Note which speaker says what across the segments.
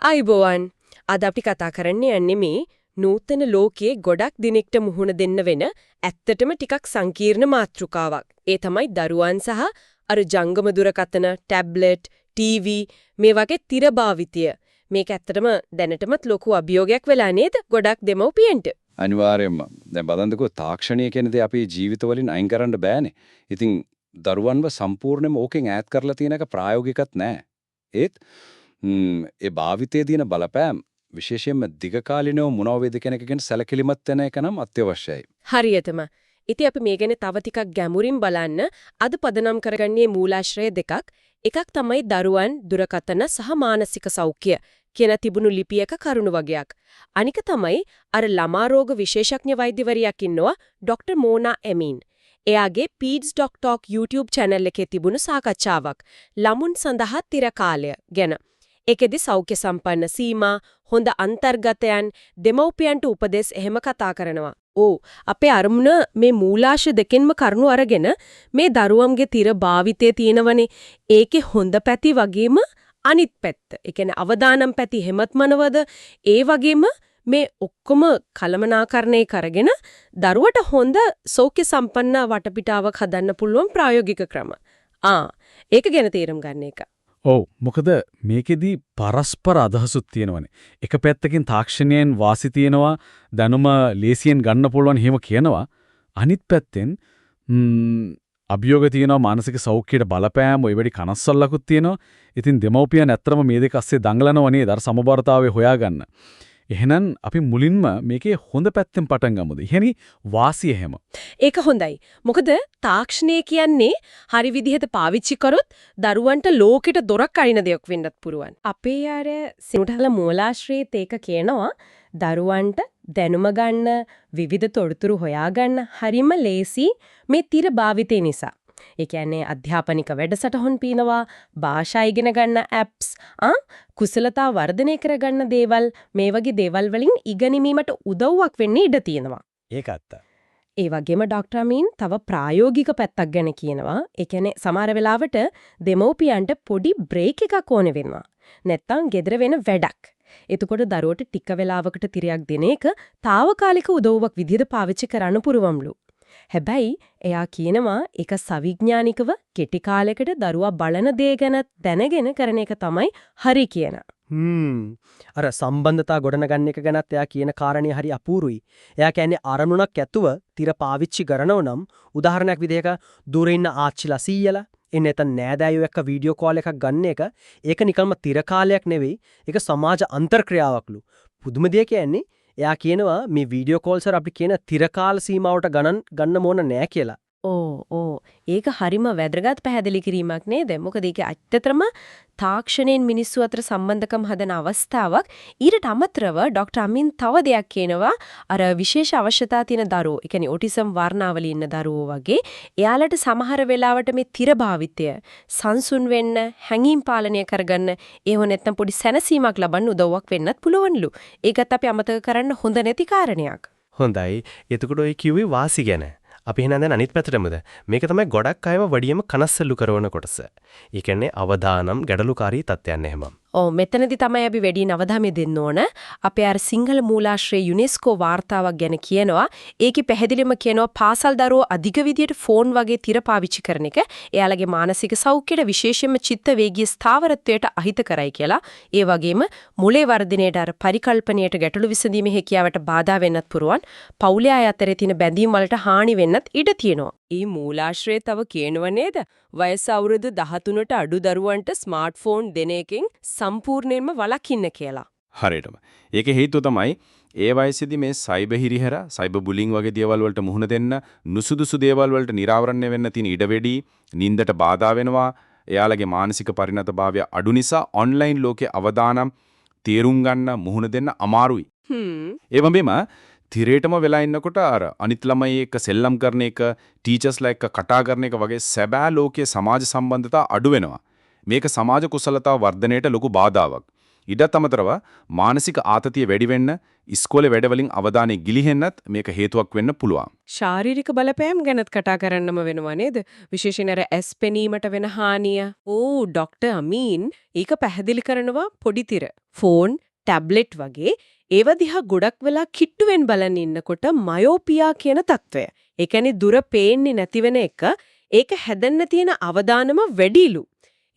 Speaker 1: අයිබෝවන් අද අපි කතා කරන්නේ යන්නේ මේ නූතන ලෝකයේ ගොඩක් දිනෙකට මුහුණ දෙන්න වෙන ඇත්තටම ටිකක් සංකීර්ණ මාතෘකාවක්. ඒ තමයි දරුවන් සහ අර ජංගම දුරකථන, ටැබ්ලට්, ටීවී මේ වගේ තිර භාවිතය. මේක ඇත්තටම දැනටමත් ලොකු අභියෝගයක් වෙලා නේද ගොඩක් දෙමව්පියන්ට.
Speaker 2: අනිවාර්යයෙන්ම. දැන් බලන්නකෝ තාක්ෂණය කියන දේ අපේ ජීවිතවලින් අයින් කරන්න බෑනේ. ඉතින් දරුවන්ව සම්පූර්ණයෙන්ම ඕකෙන් ඈත් කරලා තියෙන එක ප්‍රායෝගිකත් නෑ. ඒත් ඒ භාවිතයේ තියෙන බලපෑම් විශේෂයෙන්ම දිගකාලීනව මොනව වේද කියන එක ගැන සැලකිලිමත් වෙන එක නම් අත්‍යවශ්‍යයි.
Speaker 1: හරියටම. ඉතින් අපි මේ ගැන තව ටිකක් ගැඹුරින් බලන්න අද පදනම් කරගන්නේ මූලාශ්‍රය දෙකක්. එකක් තමයි දරුවන් දුරකථන සහ මානසික සෞඛ්‍ය කියන තිබුණු ලිපියක කරුණු වගයක්. අනික තමයි අර ළමා රෝග විශේෂඥ වෛද්‍යවරියක් ඉන්නවා ඩොක්ටර් මෝනා එමින්. එයාගේ peds.talk YouTube channel එකේ තිබුණු සාකච්ඡාවක් ළමුන් සඳහා තිර කාලය ගැන. ඒකෙදි සෞඛ්‍ය සම්පන්න සීමා, හොඳ අන්තර්ගතයන්, දෙමව්පියන්ට උපදෙස් එහෙම කතා කරනවා. අපේ අරමුණ මේ මූලාශ්‍ර දෙකෙන්ම කරුණු අරගෙන මේ දරුවම්ගේ තිර භාවිතයේ තියෙනවනේ. ඒකේ හොඳ පැති වගේම අනිත් පැත්ත. ඒ කියන්නේ අවදානම් පැති හැමත් මනවද ඒ වගේම මේ ඔක්කොම කළමනාකරණය කරගෙන දරුවට හොඳ සෞඛ්‍ය සම්පන්න වටපිටාවක් හදන්න පුළුවන් ප්‍රායෝගික ක්‍රම. ඒක ගැන තීරම් ගන්න එක.
Speaker 3: මොකද මේකෙදි පරස්පර අදහසුත් තියෙනවනේ. එක පැත්තකින් තාක්ෂණයෙන් වාසි තියෙනවා, දැනුම ලේසියෙන් ගන්න පුළුවන් හිම කියනවා. අනිත් පැත්තෙන් අභියෝග තියෙනවා මානසික සෞඛ්‍යයට බලපෑම ඔය වැඩි කනස්සල්ලකුත් තියෙනවා. ඉතින් දෙමව්පියන් ඇත්තම මේ දෙක අස්සේ දඟලනවා නේද? අර සමබරතාවය හොයාගන්න. එහෙනම් අපි මුලින්ම මේකේ හොඳ පැත්තෙන් පටන් ගමුද? එහෙනි වාසිය හැම.
Speaker 1: ඒක හොඳයි. මොකද තාක්ෂණය කියන්නේ හරි විදිහට පාවිච්චි කරොත් දරුවන්ට ලෝකෙට දොරක් අරින දෙයක් වෙන්නත් පුරුවන්. අපේ අර සිනුටහල මූලාශ්‍රයේත් ඒක කියනවා දරුවන්ට දැනුම ගන්න, විවිධ තොරතුරු හොයාගන්න හරිම ලේසි මේ තිර භාවිතේ නිසා. ඒ කියන්නේ අධ්‍යාපනික වැඩසටහන් පීනවා, භාෂා ඉගෙන ගන්න ඇප්ස්, කුසලතා වර්ධනය කරගන්න දේවල්, මේ වගේ දේවල් වලින් ඉගෙනීමට උදව්වක් වෙන්න ඉඩ තියෙනවා.
Speaker 3: ඒක ඇත්ත.
Speaker 1: ඒ වගේම ඩොක්ටර් අමීන් තව ප්‍රායෝගික පැත්තක් ගැන කියනවා. ඒ කියන්නේ සමහර වෙලාවට දෙමව්පියන්ට පොඩි බ්‍රේක් එකක් ඕන වෙනවා. නැත්තම් gedara වෙන වැඩක්. එතකොට දරුවට ටික වෙලාවකට තිරයක් දෙන එක తాවකාලික උදව්වක් විදිහට පාවිච්චි කරන්න පුරුවම්ලු. හැබැයි එයා කියනවා ඒක සවිඥානිකව කෙටි කාලයකට දරුවා බලන දේ ගැන දැනගෙන කරන එක තමයි හරි කියන.
Speaker 4: අර සම්බන්ධතා ගොඩනගන්න එක ගැනත් එයා කියන කාරණේ හරි අපූරුයි. එයා කියන්නේ අරමුණක් ඇතුව තිර පාවිච්චි කරනව නම් උදාහරණයක් විදිහක දුර ඉන්න ආච්චිලා සීයලා එන්නතන් නෑදෑයෝ එක්ක වීඩියෝ කෝල් එකක් ගන්න එක ඒක නිකම්ම තිර කාලයක් නෙවෙයි. ඒක සමාජ අන්තර්ක්‍රියාවක්ලු. පුදුම දෙයක් කියන්නේ එයා කියනවා මේ වීඩියෝ කෝල්ස් වල අපි කියන තිර කාල සීමාවට ගන්න ඕන නෑ කියලා.
Speaker 1: ඒක හරිම වැදගත් පැහැදිලි කිරීමක් නේද? මොකද ඒක ඇත්තටම තාක්ෂණයෙන් මිනිස්සු අතර සම්බන්ධකම් හදන අවස්ථාවක්. ඊට අමතරව ඩොක්ටර් අමින් තව දෙයක් කියනවා අර විශේෂ අවශ්‍යතා තියෙන දරුවෝ, ඒ කියන්නේ ඔටිසම් වර්ණාවල ඉන්න දරුවෝ වගේ එයාලට සමහර වෙලාවට මේ තිර භාවිතය සංසුන් වෙන්න, හැඟීම් පාලනය කරගන්න, ඒව නැත්තම් පොඩි සැනසීමක් ලබන්න උදව්වක් වෙන්නත් පුළුවන්ලු. ඒකත් අපි අමතක කරන්න හොඳ නැති කාරණයක්.
Speaker 5: හොඳයි. එතකොට ඔය කිව්වේ වාසි ගැන. අපි එහෙනම් දැන් අනිත් පැත්තටමද මේක තමයි ගොඩක් අයව වඩියම කනස්සල්ලු කරන කොටස. ඒ කියන්නේ අවදානම් ගැඩලුකාරී තත්ත්වයන් එහෙම.
Speaker 1: මෙතනදී තමයි අපි වැඩි අවධානය දෙන්න ඕන. අපේ අර සිංහල මූලාශ්‍රයේ යුනෙස්කෝ වාර්තාවක් ගැන කියනවා. ඒකේ පැහැදිලිවම කියනවා පාසල් දරුවෝ අධික විදියට ෆෝන් වගේ තිර පාවිච්චි කරන එක එයාලගේ මානසික සෞඛ්‍යයට විශේෂයෙන්ම චිත්ත වේගීය ස්ථාවරත්වයට අහිත කරයි කියලා. ඒ වගේම මොලේ වර්ධනයට අර පරිකල්පනයට ගැටලු විසඳීමේ හැකියාවට බාධා වෙන්නත් පුරුවන්. පවුලේ අය අතරේ තියෙන බැඳීම් වලට හානි වෙන්නත් ඉඩ තියෙනවා. මේ මූලාශ්‍රයේ තව කියනව නේද? වයස අවුරුදු 13ට අඩු දරුවන්ට ස්මාර්ට්ෆෝන් දෙන එකෙන් සම්පූර්ණයෙන්ම වළකින්න කියලා.
Speaker 2: හරියටම. ඒකේ හේතුව තමයි ඒ වයසේදී මේ සයිබර් හිරිහැර, සයිබර් බුලින් වගේ දේවල් වලට මුහුණ දෙන්න, නුසුදුසු දේවල් වලට නිරාවරණය වෙන්න තියෙන ඉඩ වැඩි, නින්දට බාධා වෙනවා, එයාලගේ මානසික පරිණතභාවය අඩු නිසා ඔන්ලයින් ලෝකේ අවදානම් තේරුම් ගන්න, මුහුණ දෙන්න අමාරුයි. ඒ වගේම තිරේටම වෙලා ඉන්නකොට අර අනිත් ළමයි එක්ක සෙල්ලම් කරන එක, ටීචර්ස්ලා එක්ක කතා කරන එක වගේ සැබෑ ලෝකයේ සමාජ සම්බන්ධතා අඩු වෙනවා. මේක සමාජ කුසලතාව වර්ධනයට ලොකු බාධාවක්. ඊටත් අමතරව මානසික ආතතිය වැඩි වෙන්න, ඉස්කෝලේ වැඩවලින් අවධානය ගිලිහෙන්නත් මේක හේතුවක් වෙන්න පුළුවන්.
Speaker 1: ශාරීරික බලපෑම් ගැනත් කතා කරන්නම වෙනවා නේද? විශේෂයෙන් අර ඇස් පෙනීමට වෙන හානිය. ඕ ડોක්ටර් අමීන් ඒක පැහැදිලි කරනවා පොඩි තිර. ෆෝන්, ටැබ්ලට් වගේ ඒව දිහා ගොඩක් වෙලා කිට්ටුවෙන් බලන් ඉන්නකොට මයෝපියා කියන තත්වය. ඒ කියන්නේ දුර පේන්නේ නැති වෙන එක, ඒක හැදෙන්න තියෙන අවදානම වැඩිලු.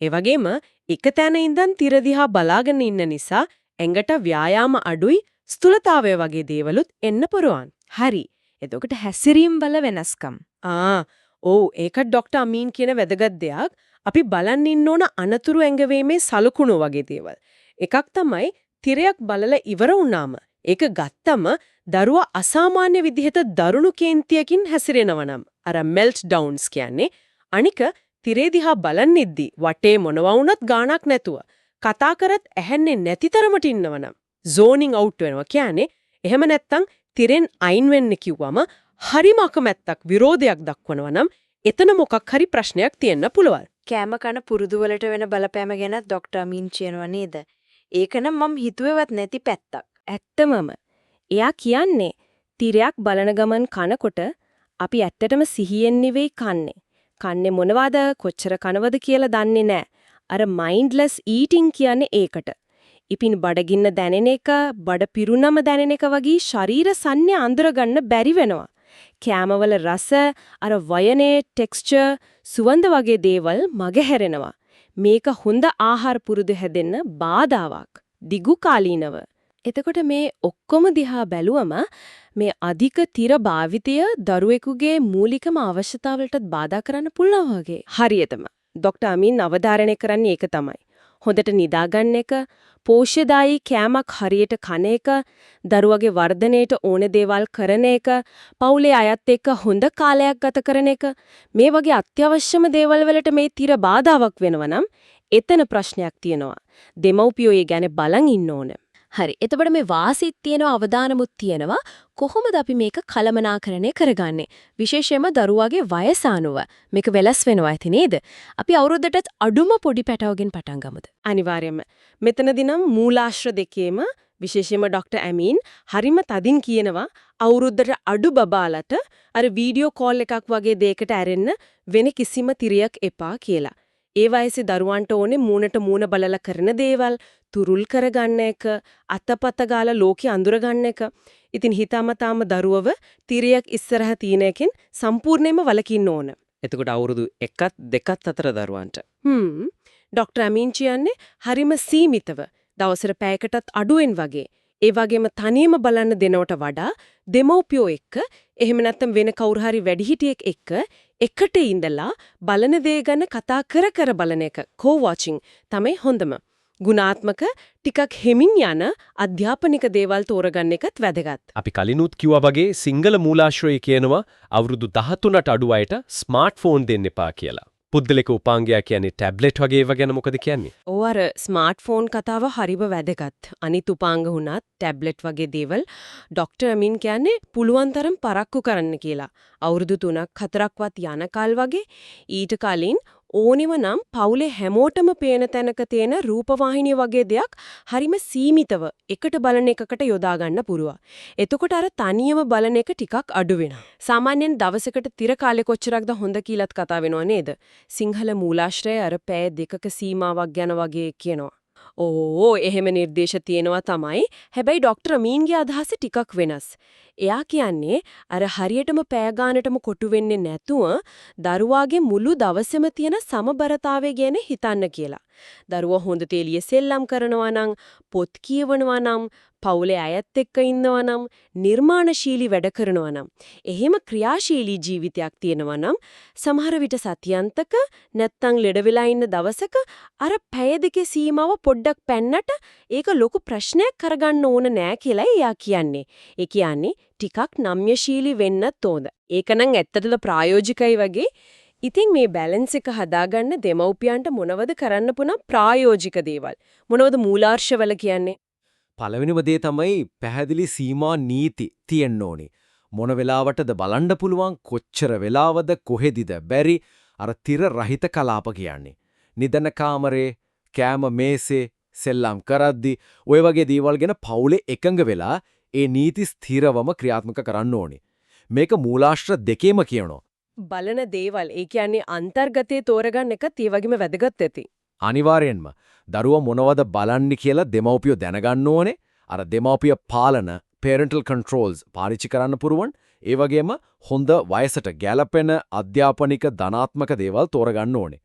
Speaker 1: ඒ වගේම එක තැන ඉඳන් තිර දිහා බලාගෙන ඉන්න නිසා ඇඟට ව්‍යායාම අඩුයි, ස්ථූලතාවය වගේ දේවලුත් එන්න පුරුවන්. හරි. එතකොට හැසිරීම් වල වෙනස්කම්. ඔව් ඒකත් ડોක්ටර් අමීන් කියන වැදගත් දෙයක්. අපි බලන් ඉන්න ඕන අනතුරු ඇඟවීමේ සලකුණු වගේ දේවල්. එකක් තමයි තිරයක් බලලා ඉවර වුණාම ඒක ගත්තම දරුවා අසාමාන්‍ය විදිහට දරුණු කේන්තියකින් හැසිරෙනවා නම් අර මෙල්ට් ඩවුන්ස් කියන්නේ. අනික තිරේ දිහා බලන් ඉද්දි වටේ මොනවා වුණත් ගාණක් නැතුව කතා කරත් ඇහෙන්නේ නැති තරමට ඉන්නවනම් zoning out වෙනවා කියන්නේ. එහෙම නැත්තම් තිරෙන් අයින් වෙන්න කිව්වම හරිම අකමැත්තක් විරෝධයක් දක්වනවා නම් එතන මොකක් හරි ප්‍රශ්නයක් තියෙන්න පුළුවන්.
Speaker 6: කෑම කන පුරුදු වලට වෙන බලපෑම ගැන ડોක්ටර් අමීන් කියනවා නේද? ඒකනම් මම හිතුවේවත් නැති පැත්තක්.
Speaker 1: ඇත්තමම එයා කියන්නේ තිරයක් බලන ගමන් කනකොට අපි ඇත්තටම සිහියෙන් නෙවෙයි කන්නේ. කන්නේ මොනවද කොච්චර කනවද කියලා දන්නේ නැහැ. අර mindless eating කියන්නේ ඒකට. ඉපින් බඩගින්න දැනෙන එක, බඩ පිරුණම දැනෙන එක වගේ ශරීර සංඥා අඳුර ගන්න බැරි වෙනවා. කෑමවල රස, අර වයනේ ටෙක්ස්චර්, සුවඳ වගේ දේවල් මගහැරෙනවා. මේක හොඳ ආහාර පුරුදු හැදෙන්න බාධාවක්. දිගු කාලීනව. එතකොට මේ ඔක්කොම දිහා බැලුවම මේ අධික තිර භාවිතය දරුවෙකුගේ මූලිකම අවශ්‍යතාවලටත් බාධා කරන්න පුළුවන් වගේ. හරියටම. ડોක්ටර් අමීන් අවධාරණය කරන්නේ ඒක තමයි. හොඳට නිදා ගන්න එක, පෝෂ්‍යදායී කෑමක් හරියට කන එක, දරුවගේ වර්ධනයට ඕන දේවල් කරන එක, පවුලේ අයත් එක්ක හොඳ කාලයක් ගත කරන එක, මේ වගේ අත්‍යවශ්‍යම දේවල් වලට මේ තිර බාධාවක් වෙනවා නම් එතන ප්‍රශ්නයක් තියෙනවා. දෙමව්පියෝ ඒ ගැන බලන් ඉන්න ඕන.
Speaker 7: හරි. එතකොට මේ වාසිත් තියෙනවා අවදානමුත් තියෙනවා. කොහොමද අපි මේක කළමනාකරණය කරගන්නේ? විශේෂයෙන්ම දරුවාගේ වයස අනුව මේක වෙනස් වෙනවා ඇති නේද? අපි අවුරුද්දටත් අඩුම පොඩි පැටවකින් පටන් ගමුද?
Speaker 1: අනිවාර්යයෙන්ම. මෙතනදී නම් මූලාශ්‍ර දෙකේම විශේෂයෙන්ම ડોක්ටර් අමීන් හරිම තදින් කියනවා අවුරුද්දට අඩු බබාලට අර වීඩියෝ කෝල් එකක් වගේ දෙයකට ඇරෙන්න වෙන කිසිම තිරයක් එපා කියලා. ඒ වයසේ දරුවන්ට ඕනේ මූණට මූණ බලලා කරන දේවල්, තුරුල් කරගන්න එක, අතපත ගාලා ලෝකෙ අඳුර ගන්න එක. ඉතින් හිතාමතාම දරුවව තිරයක් ඉස්සරහ තියෙන එකෙන් සම්පූර්ණයෙන්ම වළකින්න ඕන.
Speaker 8: එතකොට අවුරුදු 1ත් 2ත් අතර දරුවන්ට.
Speaker 1: ડોක්ටර් අමීන් කියන්නේ හරිම සීමිතව දවසට පැයකටත් අඩුවෙන් වගේ. ඒ වගේම තනියම බලන්න දෙනවට වඩා දෙමව්පියෝ එක්ක එහෙම නැත්නම් වෙන කවුරු හරි වැඩිහිටියෙක් එක්ක එකට ඉඳලා බලන දේ ගැන කතා කර බලන එක co-watching තමයි හොඳම. ගුණාත්මක ටිකක් හෙමින් යන අධ්‍යාපනික දේවල් තෝරගන්න එකත් වැදගත්.
Speaker 5: අපි කලිනුත් කිව්වා වගේ සිංගල මූලාශ්‍රයේ කියනවා අවුරුදු 13ට අඩු අයට ස්මාර්ට්ෆෝන් දෙන්න එපා කියලා. පුද්ගලික උපාංගය කියන්නේ ටැබ්ලට් වගේ ඒවා ගැන මොකද කියන්නේ?
Speaker 1: ඔව් අර ස්මාර්ට්ෆෝන් කතාව හරිම වැදගත්. අනිත් උපාංග වුණත් ටැබ්ලට් වගේ දේවල් ડોක්ටර් අමීන් කියන්නේ පුළුවන් තරම් පරක්කු කරන්න කියලා. අවුරුදු 3ක් 4ක්වත් යනකල් වගේ ඊට කලින් ඕනෙම නම් පවුලේ හැමෝටම පේන තැනක තියෙන රූපවාහිනිය වගේ දෙයක් හරිම සීමිතව එකට බලන එකකට යොදා ගන්න පුරුවා. එතකොට අර තනියම බලන එක ටිකක් අඩු වෙනවා. සාමාන්‍යයෙන් දවසකට තිර කාලේ කොච්චරක්ද හොඳ කියලාත් කතා වෙනව නේද? සිංහල මූලාශ්‍රය අර පැය 2ක සීමාවක් ගැන වගේ කියනවා. ඕ එහෙම නිර්දේශ තියෙනවා තමයි. හැබැයි ડોක්ටර් අමීන්ගේ අදහස ටිකක් වෙනස්. එයා කියන්නේ අර හරියටම පෑ ගානටම කොටු වෙන්නේ නැතුව දරුවාගේ මුළු දවසෙම තියෙන සමබරතාවය ගැන හිතන්න කියලා. දරුවා හොඳ තේලිය සෙල්ලම් කරනවා නම්, පොත් කියවනවා නම්, පවුලේ අයත් එක්ක ඉන්නවා නම්, නිර්මාණශීලී වැඩ කරනවා නම්, එහෙම ක්‍රියාශීලී ජීවිතයක් තියෙනවා නම් සමහර විට සතියන්තක නැත්තම් ලෙඩ වෙලා ඉන්න දවසක අර පැය දෙකේ සීමාව පොඩ්ඩක් පැන්නට ඒක ලොකු ප්‍රශ්නයක් කරගන්න ඕන නෑ කියලා එයා කියන්නේ. ඒ කියන්නේ ටිකක් නම්‍යශීලී වෙන්නත් ඕන. ඒක නම් ඇත්තටම ප්‍රායෝගිකයි වගේ. ඉතින් මේ බැලන්ස් එක හදාගන්න දෙමව්පියන්ට මොනවද කරන්න පුණා ප්‍රායෝගික දේවල්? මොනවද මූලාර්ශවල කියන්නේ?
Speaker 9: පළවෙනිම දේ තමයි පැහැදිලි සීමා නීති තියෙන්න ඕනි. මොන වෙලාවටද බලන්න පුළුවන්, කොච්චර වෙලාවද, කොහෙදිද බැරි, අර තිර රහිත කලාප කියන්නේ. නිදන කාමරේ, කෑම මේසේ, සෙල්ලම් කරද්දි ඔය වගේ දේවල් ගැන පවුලේ එකඟ වෙලා ඒ නීති ස්ථිරවම ක්‍රියාත්මක කරන්න ඕනේ. මේක මූලාශ්‍ර දෙකේම කියනවා.
Speaker 1: බලන දේවල් ඒ කියන්නේ අන්තර්ගතයේ තෝරගන්න එකත් ඒ වගේම වැදගත් ඇති.
Speaker 9: අනිවාර්යෙන්ම දරුවා මොනවද බලන්නේ කියලා දෙමව්පියෝ දැනගන්න ඕනේ. අර දෙමව්පිය පාලන parental controls පාවිච්චි කරන්න පුරුවන්. ඒ වගේම හොඳ වයසට ගැළපෙන අධ්‍යාපනික ධනාත්මක දේවල් තෝරගන්න ඕනේ.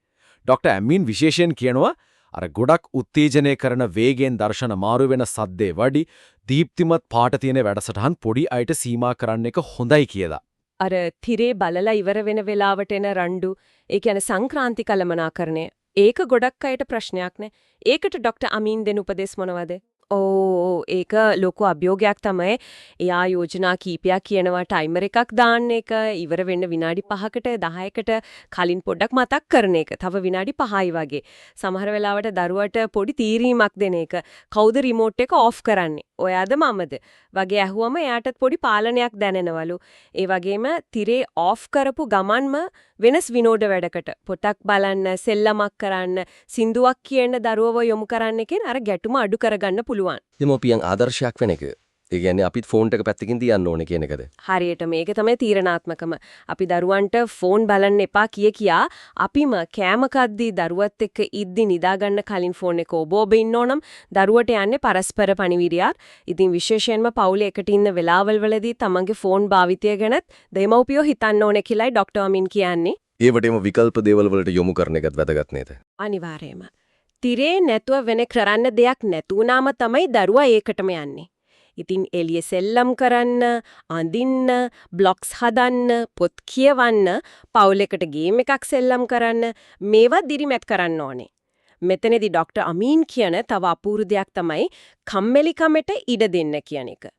Speaker 9: ડોક્ટર ඇමින් විශේෂයෙන් කියනවා අර ගොඩක් උත්තේජනය කරන වේගෙන් දර්ශන මාරු වෙන සද්දේ වැඩි දීප්තිමත් පාට තියෙන වැඩසටහන් පොඩි අයට සීමා කරන්න එක හොඳයි කියලා.
Speaker 1: අර තිරේ බලලා ඉවර වෙන වෙලාවට එන රණ්ඩු ඒ කියන්නේ සංක්‍රාන්ති කළමනාකරණය ඒක ගොඩක් අයට ප්‍රශ්නයක් නේ. ඒකට ડોક્ટર අමීන් දෙන උපදෙස් මොනවද? ඒක ලොකු අභියෝගයක් තමයි. එයා යෝජනා කීපයක් කියනවා ටයිමර් එකක් දාන්න එක, ඉවර වෙන්න විනාඩි 5කට 10කට කලින් පොඩ්ඩක් මතක් කරන එක. තව විනාඩි 5යි වගේ. සමහර වෙලාවට දරුවට පොඩි තීරීමක් දෙන එක. කවුද රිමෝට් එක ඔෆ් කරන්නේ? ඔයාද මමද? වගේ ඇහුවම එයාටත් පොඩි පාලනයක් දැනෙනවලු. ඒ වගේම තිරේ ඔෆ් කරපු ගමන්ම වෙනස් විනෝඩ වැඩකට පොතක් බලන්න, සෙල්ලමක් කරන්න, සින්දුවක් කියන්න දරුවව යොමු කරන්න එකෙන් අර ගැටුම අඩු කරගන්න පුළුවන්.
Speaker 10: දෙමෝපියන් ආදර්ශයක් වෙන එක. ඒ කියන්නේ අපිත් ෆෝන් එක පැත්තකින් තියන්න ඕනේ කියන එකද?
Speaker 1: හරියට මේක තමයි තීරණාත්මකම. අපි දරුවන්ට ෆෝන් බලන්න එපා කියා අපිම කෑම කද්දී දරුවත් එක්ක ඉද්දි නිදා ගන්න කලින් ෆෝන් එක ඔබ ඉන්න ඕනම් දරුවට යන්නේ පරස්පර පණිවිඩයක්. ඉතින් විශේෂයෙන්ම පවුලේ එකට ඉන්න වෙලාවල් වලදී තමන්ගේ ෆෝන් භාවිතය ගැනත් දෙමව්පියෝ හිතන්න ඕනේ කියලායි ડોક્ટર අමින් කියන්නේ.
Speaker 10: ඒ වටේම විකල්ප දේවල් වලට යොමු කරන එකත් වැදගත් නේද?
Speaker 1: අනිවාර්යයෙන්ම. තිරේ නැතුව වෙන කරන්න දෙයක් නැතුණාම තමයි දරුවා ඒකටම යන්නේ. ඉතින් එළිය සෙල්ලම් කරන්න, අඳින්න, බ්ලොග්ස් හදන්න, පොත් කියවන්න, පවුලෙකට ගේම් එකක් සෙල්ලම් කරන්න මේවා දිරිමැත් කරන්න ඕනේ. මෙතනදී ડોક્ટર අමීන් කියන තව අපූර්ව දෙයක් තමයි කම්මැලිකමට ඉඩ දෙන්න කියන එක.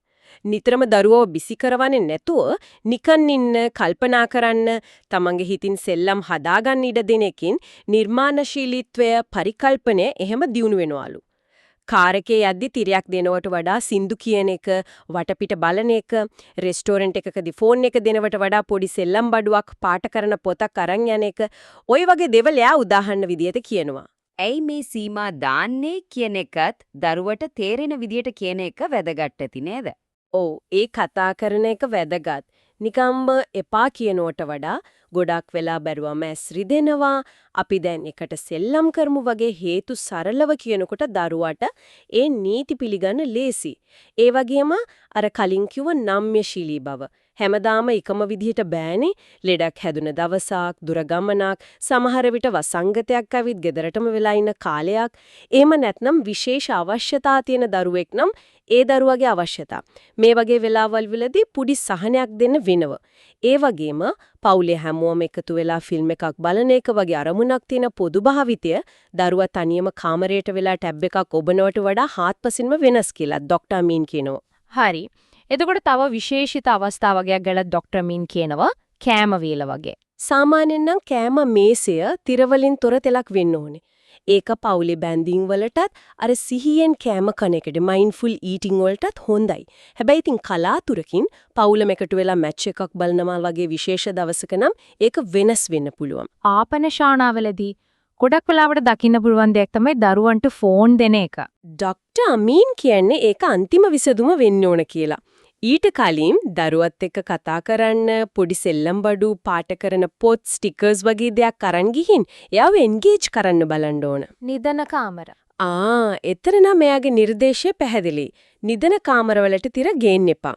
Speaker 1: නිතරම දරුවෝ බිසි කරවන්නේ නැතුව නිකන් ඉන්න, කල්පනා කරන්න, තමන්ගේ හිතින් සෙල්ලම් හදාගන්න ඉඩ දෙන එකකින් නිර්මාණශීලීත්වය, පරිකල්පනය එහෙම දියුණු වෙනවලු. කාර් එකේ යද්දි තිරයක් දෙනවට වඩා සින්දු කියන එක, වටපිට බලන එක, රෙස්ටෝරන්ට් එකකදී ෆෝන් එක දෙනවට වඩා පොඩි සෙල්ලම් බඩුවක් පාට කරන පොතක් අරන් යන එක, ওই වගේ දේවල් එයා උදාහරණ විදියට කියනවා.
Speaker 11: ඇයි මේ සීමා දාන්නේ කියන එකත් දරුවට තේරෙන විදියට කියන එක වැදගත් ඇති නේද?
Speaker 1: ඒ කතා කරන එක වැදගත්. නිකම්ම එපා කියනවට වඩා ගොඩක් වෙලා බැරුවම ඇස්රි දෙනවා. අපි දැන් එකට සෙල්ලම් කරමු වගේ හේතු සරලව කියනකොට දරුවට ඒ නීති පිළිගන්න ලේසි. ඒ වගේම අර කලින් කිව්ව නම්‍යශීලී බව. හැමදාම එකම විදිහට බෑනේ. ලෙඩක් හැදුන දවසක්, දුර ගමනක්, සමහර විට වසංගතයක් ඇවිත් ගෙදරටම වෙලා ඉන්න කාලයක්. එහෙම නැත්නම් විශේෂ අවශ්‍යතා තියෙන දරුවෙක් නම් ඒ දරුවගේ අවශ්‍යතා. මේ වගේ වෙලාවල් වලදී පුඩි සහනයක් දෙන්න වෙනව. ඒ වගේම පවුලේ හැමෝම එකතු වෙලා ෆිල්ම් එකක් බලන එක වගේ අරමුණක් තියෙන පොදු භාවිතය දරුවා තනියම කාමරයට වෙලා ටැබ් එකක් ඔබනවට වඩා හාත්පසින්ම වෙනස් කියලා ડોક્ટર අමීන් කියනවා.
Speaker 7: හරි. එතකොට තව විශේෂිත අවස්ථා වගේක් ගැන ડોક્ટર අමීන් කියනවා කෑම වේල වගේ.
Speaker 1: සාමාන්‍යයෙන් නම් කෑම මේසය තිරවලින් තොර තෙලක් වෙන්න ඕනේ. ඒක පවුලේ බැන්දින් වලටත් අර සිහියෙන් කෑම කන එකට මයින්ඩ්ෆුල් ඊටින් වලටත් හොඳයි. හැබැයි ඉතින් කලාතුරකින් පවුලම එකතු වෙලා මැච් එකක් බලනවා වගේ විශේෂ දවසක නම් ඒක වෙනස් වෙන්න පුළුවන්.
Speaker 7: ආපන ශානාවලදී ගොඩක් වෙලාවට දකින්න පුළුවන් දෙයක් තමයි දරුවන්ට ෆෝන් දෙන එක.
Speaker 1: ડોક્ટર අමීන් කියන්නේ ඒක අන්තිම විසඳුම වෙන්න ඕන කියලා. ඊට කලින් දරුවත් එක්ක කතා කරන්න, පොඩි සෙල්ලම් බඩු, පාට කරන පොත්, ස්ටිකර්ස් වගේ දෙයක් අරන් ගිහින් එයාව එන්ගේජ් කරන්න බලන්න ඕන.
Speaker 7: නිදන කාමර.
Speaker 1: එතන නම් එයාගේ නිර්දේශය පැහැදිලි. නිදන කාමරවලට තිර ගේන්න එපා.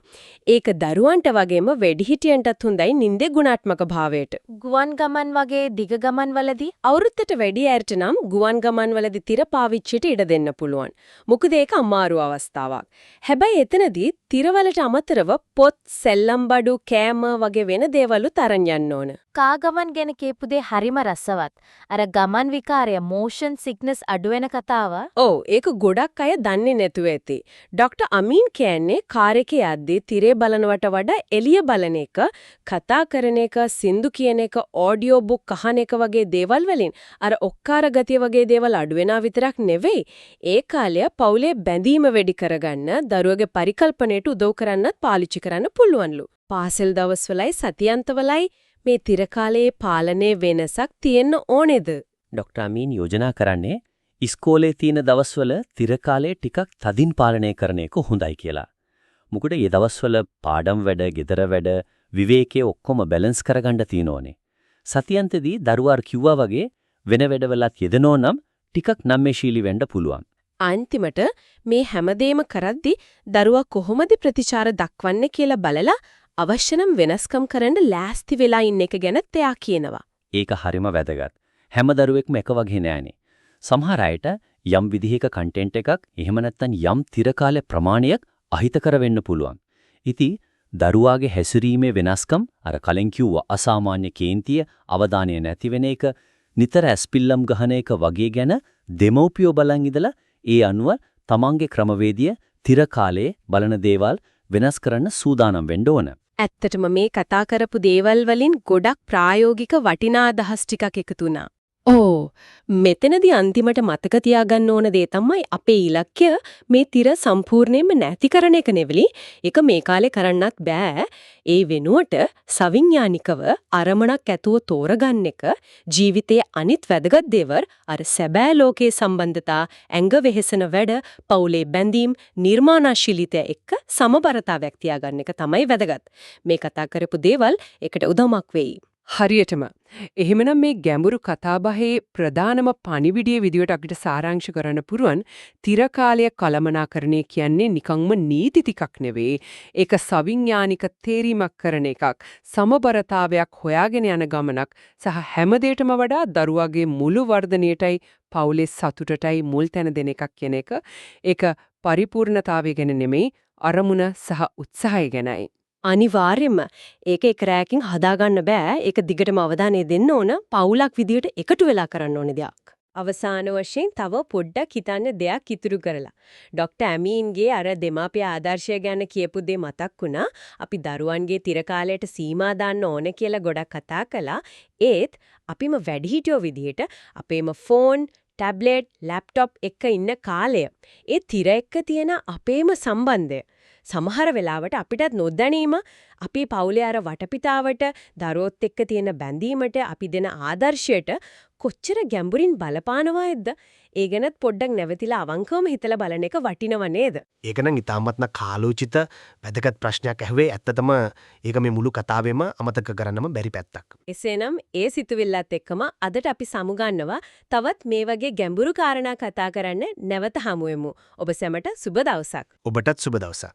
Speaker 1: ඒක දරුවන්ට වගේම වැඩිහිටියන්ටත් හොඳයි නිින්දේ ගුණාත්මක භාවයට.
Speaker 7: ගුවන් ගමන් වගේ දිග ගමන් වලදී
Speaker 1: අවුරුද්දට වැඩි අයට නම් ගුවන් ගමන් වලදී තිර පාවිච්චියට ඉඩ දෙන්න පුළුවන්. මොකද ඒක අමාරු අවස්ථාවක්. හැබැයි එතනදී තිරවලට අමතරව පොත්, සෙල්ලම් බඩු, කෑම වගේ වෙන දේවලුත් අරන් යන්න ඕන.
Speaker 7: කාගමන් ගැන කියපු දේ හරිම රසවත්. අර ගමන් විකාරය, motion sickness අඩු වෙන කතාව.
Speaker 1: ඒක ගොඩක් අය දන්නේ නැතුව ඇති. ડોક્ટર අමීන් කියන්නේ කාර් එකේ යද්දී තිරේ බලනවට වඩා එළිය බලන එක, කතා කරන එක, සින්දු කියන එක, ඔඩියෝ බුක් අහන එක වගේ දේවල් වලින් අර ඔක්කාර ගතිය වගේ දේවල් අඩු වෙනා විතරක් නෙවෙයි. ඒ කාලය පවුලේ බැඳීම වැඩි කරගන්න, දරුවගේ පරිකල්පනයට උදව් කරන්නත් පාවිච්චි කරන්න පුළුවන්ලු. පාසල් දවස්වලයි සතියන්තවලයි මේ තිර කාලයේ පාලනයේ වෙනසක් තියෙන්න ඕනේද?
Speaker 12: ડોક્ટર අමීන් යෝජනා කරන්නේ ඉස්කෝලේ තියෙන දවස්වල තිරකාලේ ටිකක් තදින් පාලනය කරන එක හොඳයි කියලා. මොකද ඒ දවස්වල පාඩම් වැඩ, ගෙදර වැඩ, විවේකයේ ඔක්කොම බැලන්ස් කරගන්න තියෙනෝනේ. සතියන්තදී දරුවා කිව්වා වගේ වෙන වැඩවලත් යෙදෙනෝ නම් ටිකක් නම්මේශීලී වෙන්න පුළුවන්.
Speaker 1: අන්තිමට මේ හැමදේම කරද්දි දරුවා කොහොමද ප්‍රතිචාර දක්වන්නේ කියලා බලලා අවශ්‍ය නම් වෙනස්කම් කරන්න ලෑස්ති වෙලා ඉන්න එක ගැන එයා කියනවා.
Speaker 12: ඒක හරිම වැදගත්. හැම දරුවෙක්ම එක වගේ නෑනේ. සමහර අයට යම් විදිහක කන්ටෙන්ට් එකක් එහෙම නැත්නම් යම් තිරකාල ප්‍රමාණයක් අහිතකර වෙන්න පුළුවන්. ඉතින් දරුවාගේ හැසිරීමේ වෙනස්කම් අර කලින් කිව්ව අසාමාන්‍ය කේන්තිය අවධානය නැති වෙන එක නිතර ඇස්පිල්ලම් ගහන එක වගේ ගැන දෙමව්පියෝ බලන් ඉඳලා ඒ අනුව තමන්ගේ ක්‍රමවේදිය තිරකාලයේ බලන දේවල් වෙනස් කරන්න සූදානම් වෙන්න ඕන.
Speaker 1: ඇත්තටම මේ කතා කරපු දේවල් වලින් ගොඩක් ප්‍රායෝගික වටිනා අදහස් ටිකක් එකතු වුණා. මෙතනදී අන්තිමට මතක තියාගන්න ඕන දේ තමයි අපේ ඉලක්කය මේ තිර සම්පූර්ණයෙන්ම නැති කරන එක නෙවෙයි. ඒක මේ කාලේ කරන්නත් බෑ. ඒ වෙනුවට සවිඥානිකව අරමුණක් ඇතුව තෝරගන්න එක ජීවිතයේ අනිත් වැදගත් දේවල් අර සැබෑ ලෝකයේ සම්බන්ධතා, ඇඟ වෙහෙසන වැඩ, පවුලේ බැඳීම්, නිර්මාණශීලීත්වය එක්ක සමබරතාවයක් තියාගන්න එක තමයි වැදගත්. මේ කතා කරපු දේවල් ඒකට උදව්වක් වෙයි.
Speaker 13: හරියටම. එහෙමනම් මේ ගැඹුරු කතාබහේ ප්‍රධානම පණිවිඩයේ විදියට අපිට සාරාංශ කරන්න පුරුවන් තිරකාලය කළමනාකරණය කියන්නේ නිකම්ම නීති ටිකක් නෙවෙයි. ඒක සවිඥානික තේරීමක් කරන එකක්. සමබරතාවයක් හොයාගෙන යන ගමනක් සහ හැමදේටම වඩා දරුවාගේ මුළු වර්ධනයටයි පවුලේ සතුටටයි මුල් තැන දෙන එකක් කියන එක. ඒක පරිපූර්ණතාවය ගැන නෙමෙයි අරමුණ සහ උත්සාහය ගැනයි.
Speaker 1: අනිවාර්යයෙන්ම ඒක එක රැයකින් හදාගන්න බෑ. ඒක දිගටම අවධානය දෙන්න ඕන. පවුලක් විදියට එකතු වෙලා කරන්න ඕන දෙයක්. අවසාන වශයෙන් තව පොඩ්ඩක් හිතන්න දෙයක් ඉතුරු කරලා. ડોક્ટર ඇමීන්ගේ අර දෙමාපිය ආදර්ශය ගැන කියපු දේ මතක් වුණා. අපි දරුවන්ගේ තිරකාලයට සීමා දාන්න ඕන කියලා ගොඩක් කතා කළා. ඒත් අපිම වැඩිහිටියෝ විදියට අපේම ෆෝන්, ටැබ්ලට්, ලැප්ටොප් එක ඉන්න කාලය. ඒ තිර එක්ක තියෙන අපේම සම්බන්ධය සමහර වෙලාවට අපිටත් නොදැනීම අපේ පවුලේ අර වටපිටාවට දරුවොත් එක්ක තියෙන බැඳීමට අපි දෙන ආදර්ශයට කොච්චර ගැඹුරින් බලපානවද? ඒ ගැනත් පොඩ්ඩක් නැවතිලා අවංකවම හිතලා බලන එක වටිනව නේද?
Speaker 5: ඒක නම් ඊටාත්ම කාලෝචිත වැදගත් ප්‍රශ්නයක් ඇහුවේ. ඇත්තටම ඒක මේ මුළු කතාවෙම අමතක කරන්නම බැරි පැත්තක්.
Speaker 1: එසේනම් ඒ සිතුවිල්ලත් එක්කම අදට අපි සමුගන්නවා තවත් මේ වගේ ගැඹුරු කාරණා කතා කරන්න නැවත හමු වෙමු. ඔබ සැමට සුබ දවසක්.
Speaker 5: ඔබටත් සුබ දවසක්.